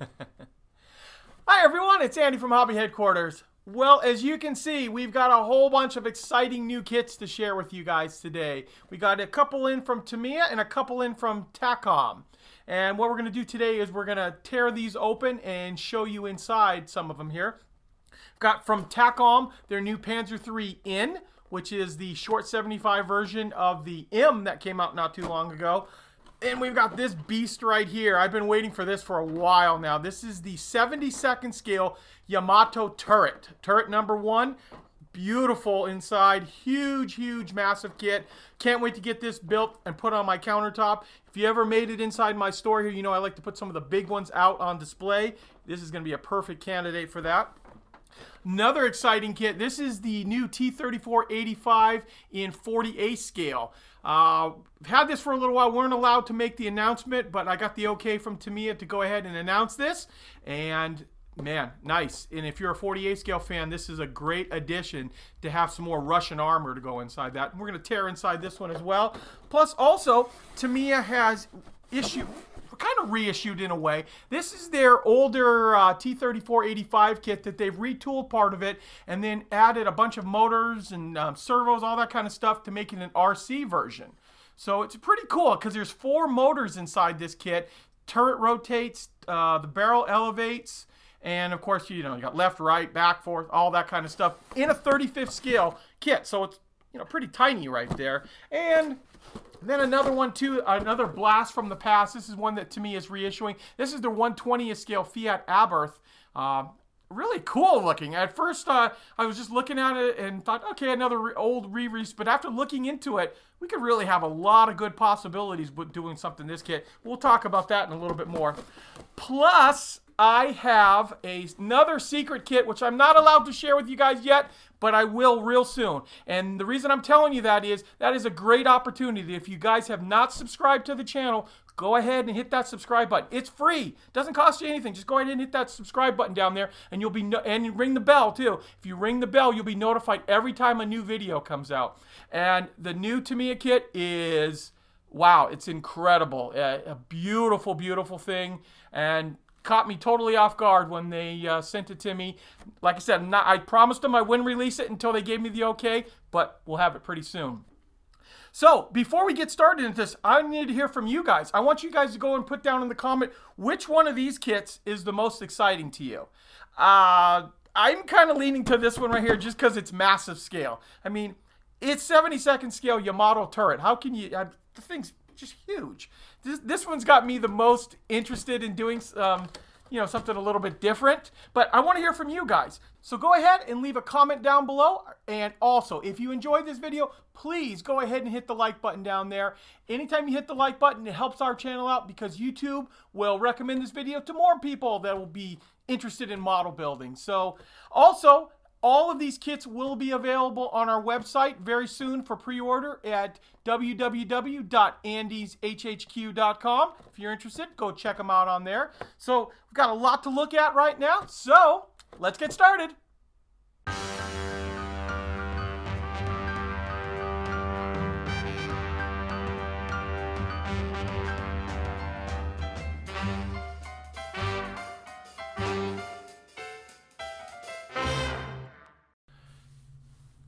Hi everyone, it's Andy from Hobby Headquarters. Well, as you can see, we've got a whole bunch of exciting new kits to share with you guys today. We got a couple in from Tamiya and a couple in from Takom. And what we're going to do today is we're going to tear these open and show you inside some of them here. We've got from Takom their new Panzer III in, which is the short 75 version of the M that came out not too long ago. And we've got this beast right here. I've been waiting for this for a while now. This is the 72nd scale Yamato turret. Turret number 1. Beautiful inside. Huge, huge, massive kit. Can't wait to get this built and put on my countertop. If you ever made it inside my store here, you know I like to put some of the big ones out on display. This is going to be a perfect candidate for that. Another exciting kit. This is the new T34-85 in 40A scale. I've had this for a little while. We weren't allowed to make the announcement, but I got the okay from Tamiya to go ahead and announce this. And man, nice. And if you're a 40A scale fan, this is a great addition to have some more Russian armor to go inside that. And we're going to tear inside this one as well. Plus, also, Tamiya has kind of reissued in a way. This is their older T34-85 kit that they've retooled part of it and then added a bunch of motors and servos, all that kind of stuff to make it an RC version. So it's pretty cool because there's 4 motors inside this kit. Turret rotates, the barrel elevates, and of course, you got left, right, back, forth, all that kind of stuff in a 35th scale kit. So it's pretty tiny right there. And then another one too, another blast from the past. This is one that Tamiya is reissuing. This is the 1/20th scale Fiat Abarth. Really cool looking. At first, I was just looking at it and thought, okay, another old re-release. But after looking into it, we could really have a lot of good possibilities with doing something in this kit. We'll talk about that in a little bit more. Plus, I have another secret kit, which I'm not allowed to share with you guys yet, but I will real soon. And the reason I'm telling you that is a great opportunity. If you guys have not subscribed to the channel, go ahead and hit that subscribe button. It's free. Doesn't cost you anything. Just go ahead and hit that subscribe button down there, and you'll be and ring the bell too. If you ring the bell, you'll be notified every time a new video comes out. And the new Tamiya kit is, wow, it's incredible. A beautiful, beautiful thing, and caught me totally off guard when they sent it to me. Like I said, I promised them I wouldn't release it until they gave me the okay, but we'll have it pretty soon. So, before we get started into this, I need to hear from you guys. I want you guys to go and put down in the comment which one of these kits is the most exciting to you. I'm kind of leaning to this one right here just because it's massive scale. I mean, it's 72nd scale Yamato turret. How can you... the thing's just huge. This one's got me the most interested in doing something a little bit different, but I want to hear from you guys. So go ahead and leave a comment down below. And also, if you enjoyed this video, please go ahead and hit the like button down there. Anytime you hit the like button, it helps our channel out because YouTube will recommend this video to more people that will be interested in model building. So also, all of these kits will be available on our website very soon for pre-order at www.andyshhq.com. If you're interested, go check them out on there. So we've got a lot to look at right now. So let's get started.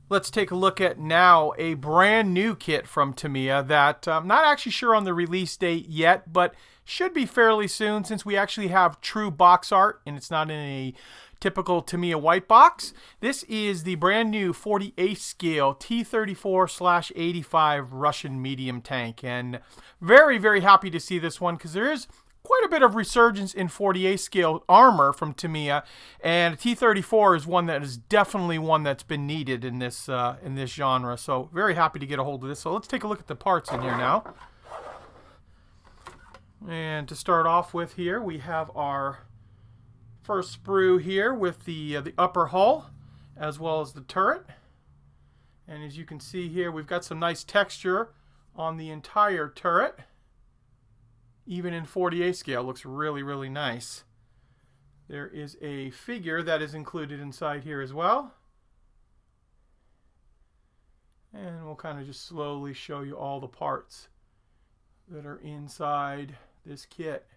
Let's take a look at now a brand new kit from Tamiya that I'm not actually sure on the release date yet, but should be fairly soon since we actually have true box art and it's not in a typical Tamiya white box. This is the brand new 48 scale T34/85 Russian medium tank, and very, very happy to see this one because there is quite a bit of resurgence in 48 scale armor from Tamiya, and T34 is one that is definitely one that's been needed in this genre. So very happy to get a hold of this. So let's take a look at the parts in here now. And to start off with here, we have our first sprue here with the upper hull as well as the turret. And as you can see here, we've got some nice texture on the entire turret. Even in 48 scale, looks really, really nice. There is a figure that is included inside here as well. And we'll kind of just slowly show you all the parts that are inside this kit.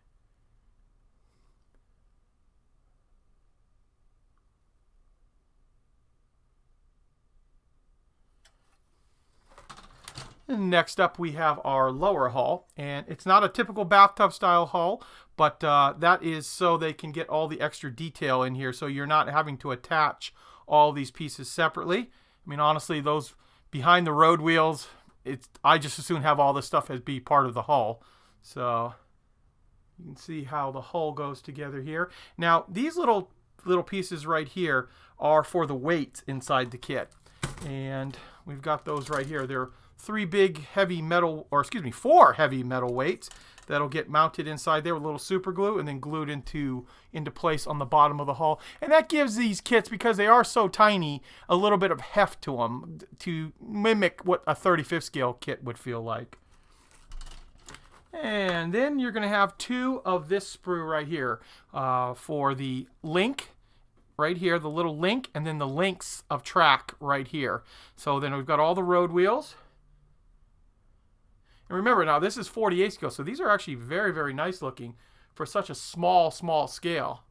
And next up we have our lower hull, and it's not a typical bathtub style hull, but that is so they can get all the extra detail in here, so you're not having to attach all these pieces separately. I mean, honestly, those behind the road wheels, I just as soon have all this stuff as be part of the hull. So you can see how the hull goes together here. Now these little pieces right here are for the weights inside the kit, and we've got those right here. They're four heavy metal weights that'll get mounted inside there with a little super glue and then glued into place on the bottom of the hull. And that gives these kits, because they are so tiny, a little bit of heft to them to mimic what a 35th scale kit would feel like. And then you're going to have two of this sprue right here for the link right here, the little link, and then the links of track right here. So then we've got all the road wheels. And remember, now this is 48 scale, so these are actually very, very nice looking for such a small scale.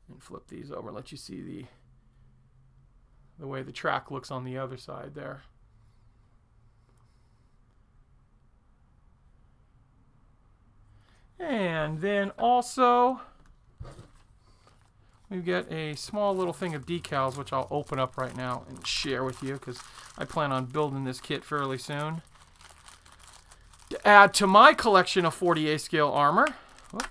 And flip these over, let you see the way the track looks on the other side there. And then also we get a small little thing of decals, which I'll open up right now and share with you, because I plan on building this kit fairly soon to add to my collection of 48 scale armor. Whoop,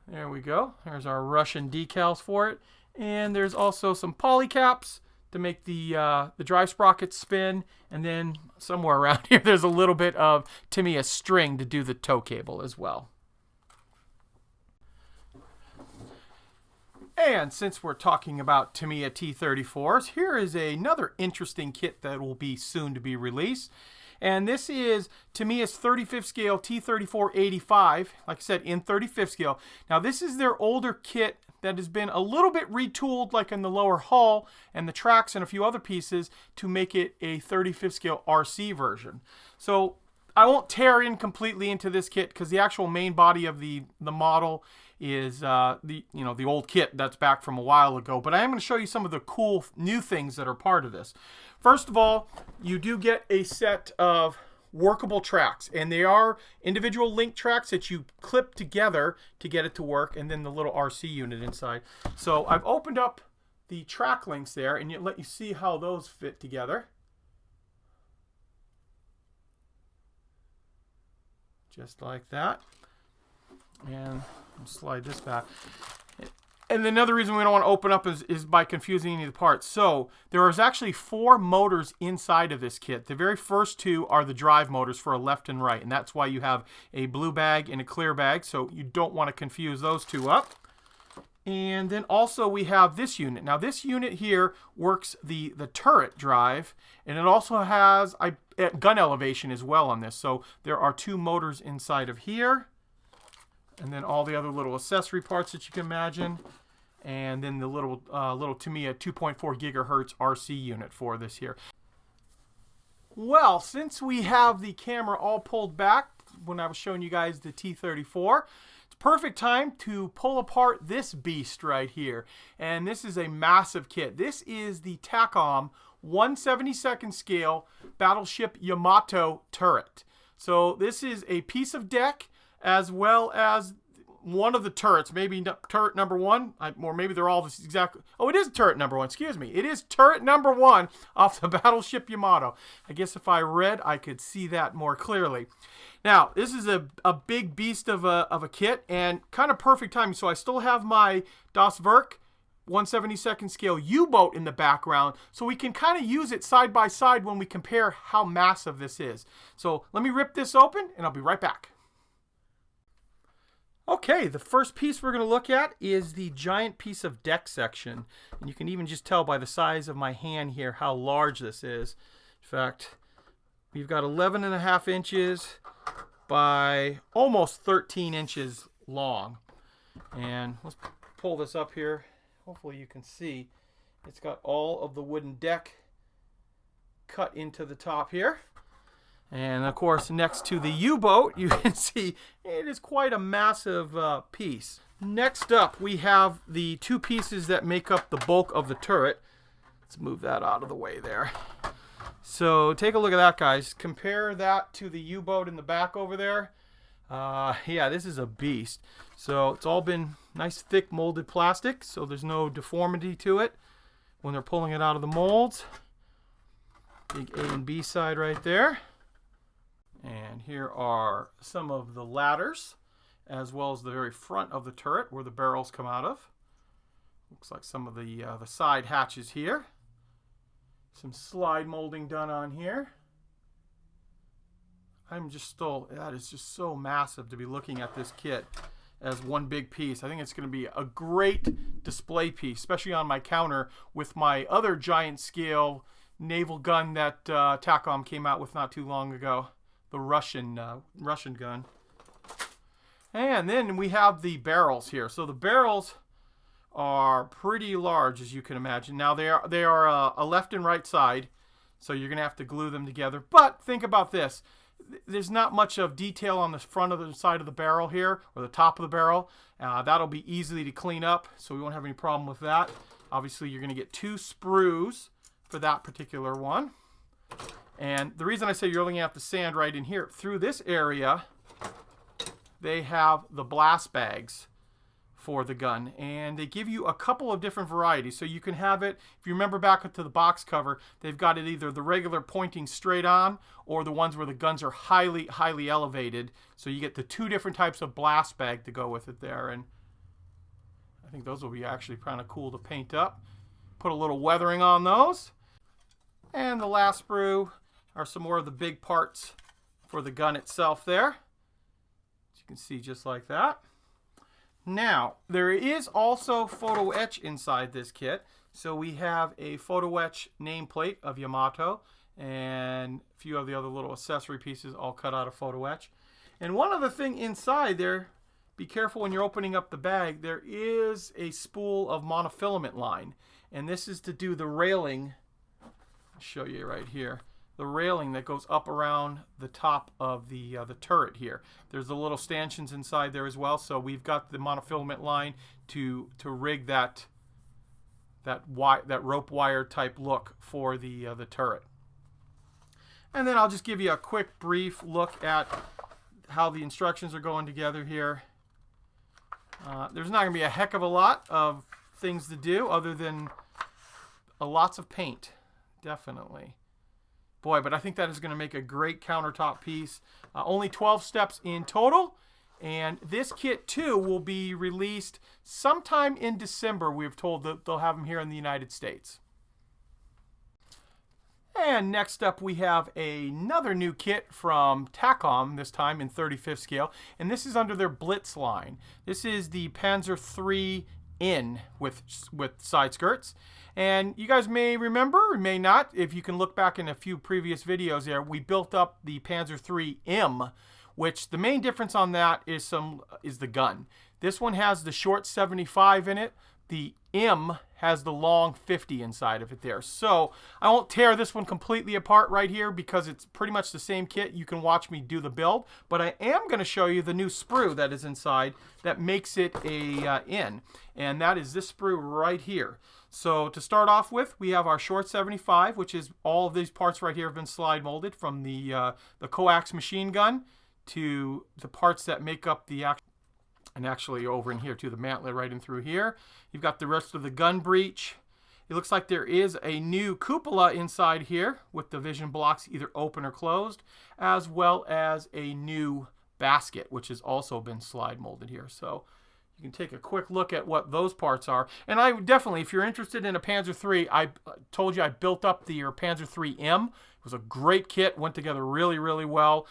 there we go. There's our Russian decals for it. And there's also some poly caps to make the drive sprockets spin. And then somewhere around here, there's a little bit of Tamiya string to do the tow cable as well. And since we're talking about Tamiya T34s, here is another interesting kit that will be soon to be released. And this is Tamiya's 35th scale T34-85, like I said, in 35th scale. Now this is their older kit that has been a little bit retooled, like in the lower hull and the tracks and a few other pieces, to make it a 35th scale RC version. So I won't tear in completely into this kit, because the actual main body of the model is the old kit that's back from a while ago. But I am going to show you some of the cool new things that are part of this. First of all, you do get a set of workable tracks, and they are individual link tracks that you clip together to get it to work, and then the little RC unit inside. So I've opened up the track links there, and let you see how those fit together. Just like that. And I'll slide this back. And another reason we don't want to open up is by confusing any of the parts. So there is actually 4 motors inside of this kit. The very first 2 are the drive motors for a left and right, and that's why you have a blue bag and a clear bag, so you don't want to confuse those 2 up. And then also we have this unit. Now this unit here works the turret drive, and it also has gun elevation as well on this. So there are 2 motors inside of here. And then all the other little accessory parts that you can imagine. And then the little Tamiya 2.4 gigahertz RC unit for this here. Well, since we have the camera all pulled back when I was showing you guys the T34, it's perfect time to pull apart this beast right here. And this is a massive kit. This is the Takom 1/72nd scale battleship Yamato turret. So this is a piece of deck, as well as one of the turrets, maybe turret number 1, or maybe they're all this exactly. Oh, it is turret number 1, excuse me. It is turret number 1 off the battleship Yamato. I guess if I read, I could see that more clearly. Now, this is a big beast of a kit, and kind of perfect timing. So I still have my Das Werk 1/72nd scale U-boat in the background, so we can kind of use it side by side when we compare how massive this is. So let me rip this open, and I'll be right back. Okay, the first piece we're going to look at is the giant piece of deck section. And you can even just tell by the size of my hand here how large this is. In fact, we've got 11.5 inches by almost 13 inches long. And let's pull this up here. Hopefully you can see. It's got all of the wooden deck cut into the top here. And of course, next to the U-boat, you can see it is quite a massive piece. Next up, we have the 2 pieces that make up the bulk of the turret. Let's move that out of the way there. So take a look at that, guys. Compare that to the U-boat in the back over there. Yeah, this is a beast. So it's all been nice thick molded plastic, so there's no deformity to it when they're pulling it out of the molds. Big A and B side right there. And here are some of the ladders, as well as the very front of the turret where the barrels come out of. Looks like some of the side hatches here. Some slide molding done on here. That is just so massive to be looking at this kit as one big piece. I think it's going to be a great display piece, especially on my counter with my other giant scale naval gun that Takom came out with not too long ago, the Russian gun. And then we have the barrels here. So the barrels are pretty large, as you can imagine. Now they are a left and right side, so you're going to have to glue them together. But think about this. There's not much of detail on the front of the side of the barrel here, or the top of the barrel. That'll be easy to clean up, so we won't have any problem with that. Obviously, you're going to get 2 sprues for that particular one. And the reason I say you're only going to have to sand right in here, through this area, they have the blast bags for the gun, and they give you a couple of different varieties. So you can have it, if you remember back to the box cover, they've got it either the regular pointing straight on, or the ones where the guns are highly elevated. So you get the 2 different types of blast bag to go with it there, and I think those will be actually kind of cool to paint up. Put a little weathering on those. And the last sprue are some more of the big parts for the gun itself there. As you can see, just like that. Now, there is also photo etch inside this kit. So we have a photo etch nameplate of Yamato and a few of the other little accessory pieces all cut out of photo etch. And one other thing inside there, be careful when you're opening up the bag, there is a spool of monofilament line. And this is to do the railing. I'll show you right here. The railing that goes up around the top of the turret here. There's the little stanchions inside there as well. So we've got the monofilament line to rig that rope wire type look for the turret. And then I'll just give you a quick brief look at how the instructions are going together here. There's not going to be a heck of a lot of things to do other than lots of paint, definitely. Boy, but I think that is going to make a great countertop piece. Only 12 steps in total. And this kit, too, will be released sometime in December. We've told that they'll have them here in the United States. And next up, we have another new kit from Takom, this time in 35th scale. And this is under their Blitz line. This is the Panzer III in with side skirts. And you guys may remember, or may not, if you can look back in a few previous videos there, we built up the Panzer III M, which the main difference on that is the gun. This one has the short 75 in it. The M has the long 50 inside of it there. So I won't tear this one completely apart right here because it's pretty much the same kit. You can watch me do the build, but I am going to show you the new sprue that is inside that makes it a in, and that is this sprue right here. So to start off with, we have our short 75, which is all of these parts right here have been slide molded from the coax machine gun to the parts that make up the actual. And actually over in here too, the mantlet right in through here. You've got the rest of the gun breech. It looks like there is a new cupola inside here with the vision blocks either open or closed, as well as a new basket, which has also been slide molded here. So you can take a quick look at what those parts are. And I definitely, if you're interested in a Panzer III, I told you I built up the Panzer III M. It was a great kit, went together really, really well.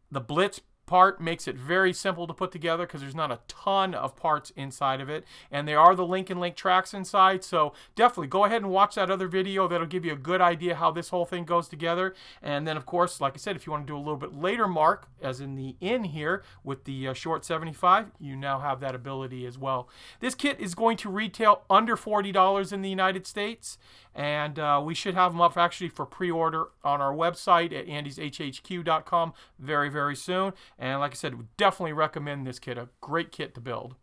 The Blitz part makes it very simple to put together because there's not a ton of parts inside of it, and there are the link tracks inside. So definitely go ahead and watch that other video. That'll give you a good idea how this whole thing goes together. And then of course, like I said, if you want to do a little bit later mark, as in the in here with the short 75, you now have that ability as well. This kit is going to retail under $40 in the United States, and we should have them up actually for pre-order on our website at andyshhq.com very, very soon. And like I said, we definitely recommend this kit. A great kit to build.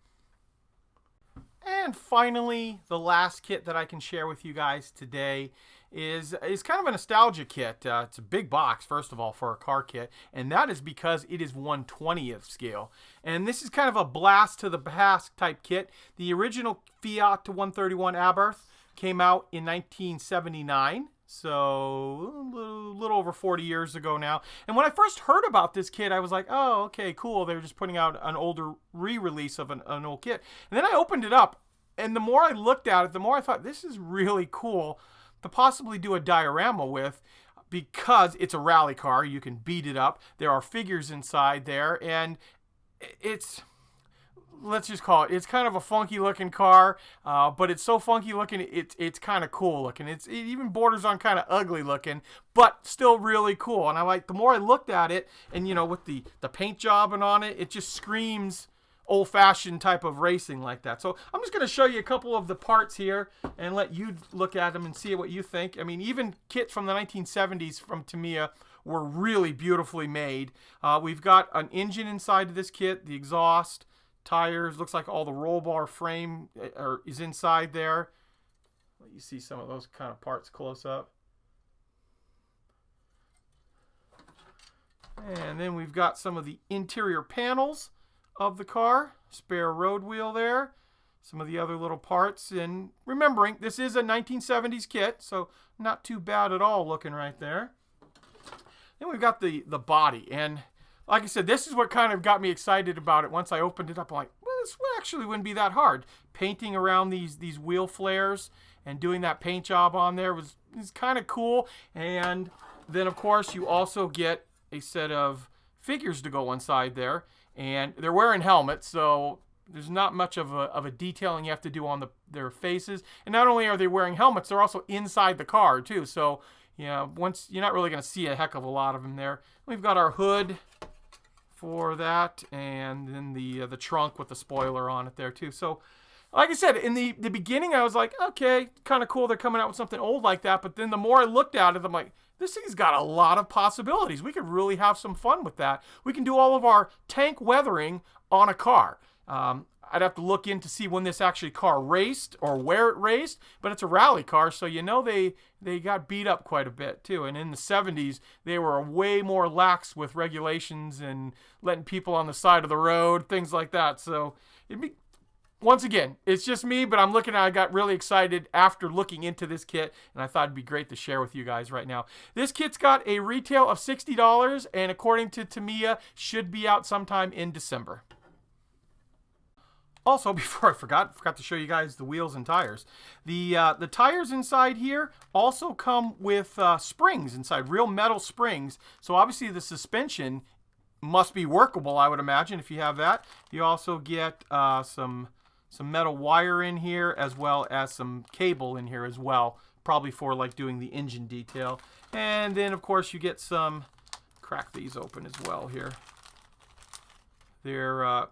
And finally, the last kit that I can share with you guys today is kind of a nostalgia kit. It's a big box, first of all, for a car kit, and that is because it is 1/20th scale. And this is kind of a blast to the past type kit. The original Fiat to 131 Abarth came out in 1979. So a little over 40 years ago now. And when I first heard about this kit, I was like, oh, okay, cool. They were just putting out an older re-release of an old kit. And then I opened it up, and the more I looked at it, the more I thought, this is really cool to possibly do a diorama with, because it's a rally car. You can beat it up. There are figures inside there, and it's... let's just call it's kind of a funky looking car, but it's so funky looking, it's kind of cool looking. It even borders on kind of ugly looking, but still really cool. And I like, the more I looked at it, and you know, with the paint jobbing on it, it just screams old-fashioned type of racing like that. So I'm just going to show you a couple of the parts here and let you look at them and see what you think. I mean, even kits from the 1970s from Tamiya were really beautifully made. We've got an engine inside of this kit, the exhaust, tires, looks like all the roll bar frame is inside there. Let you see some of those kind of parts close up. And then we've got some of the interior panels of the car, spare road wheel there, some of the other little parts. And remembering, this is a 1970s kit, so not too bad at all looking right there. Then we've got the body, and like I said, this is what kind of got me excited about it. Once I opened it up, I'm like, well, this actually wouldn't be that hard. Painting around these wheel flares and doing that paint job on there is kind of cool. And then, of course, you also get a set of figures to go inside there. And they're wearing helmets, so there's not much of a detailing you have to do on their faces. And not only are they wearing helmets, they're also inside the car, too. So, yeah, once you're not really going to see a heck of a lot of them there. We've got our hood for that, and then the trunk with the spoiler on it there too. So like I said, in the beginning I was like, okay, kind of cool they're coming out with something old like that, but then the more I looked at it, I'm like, this thing's got a lot of possibilities. We could really have some fun with that. We can do all of our tank weathering on a car. I'd have to look in to see when this actually car raced or where it raced, but it's a rally car, so you know they got beat up quite a bit too. And in the 70s, they were way more lax with regulations and letting people on the side of the road, things like that. So it'd be, once again, it's just me, but I'm looking at it, I got really excited after looking into this kit, and I thought it'd be great to share with you guys right now. This kit's got a retail of $60, and according to Tamiya, should be out sometime in December. Also, before I forgot to show you guys the wheels and tires. The tires inside here also come with springs inside, real metal springs. So obviously the suspension must be workable, I would imagine, if you have that. You also get some metal wire in here, as well as some cable in here as well, probably for like doing the engine detail. And then of course you get some, crack these open as well here. They're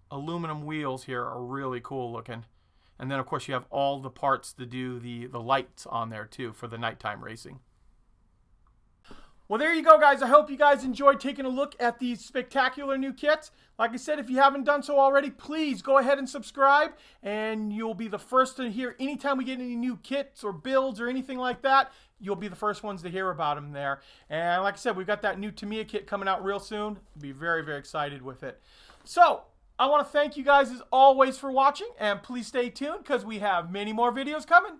aluminum wheels here are really cool looking. And then of course you have all the parts to do the lights on there too for the nighttime racing. Well, there you go, guys. I hope you guys enjoyed taking a look at these spectacular new kits. Like I said, if you haven't done so already, please go ahead and subscribe, and you'll be the first to hear anytime we get any new kits or builds or anything like that. You'll be the first ones to hear about them there. And like I said, we've got that new Tamiya kit coming out real soon. I'll be very, very excited with it. So I want to thank you guys as always for watching, and please stay tuned because we have many more videos coming.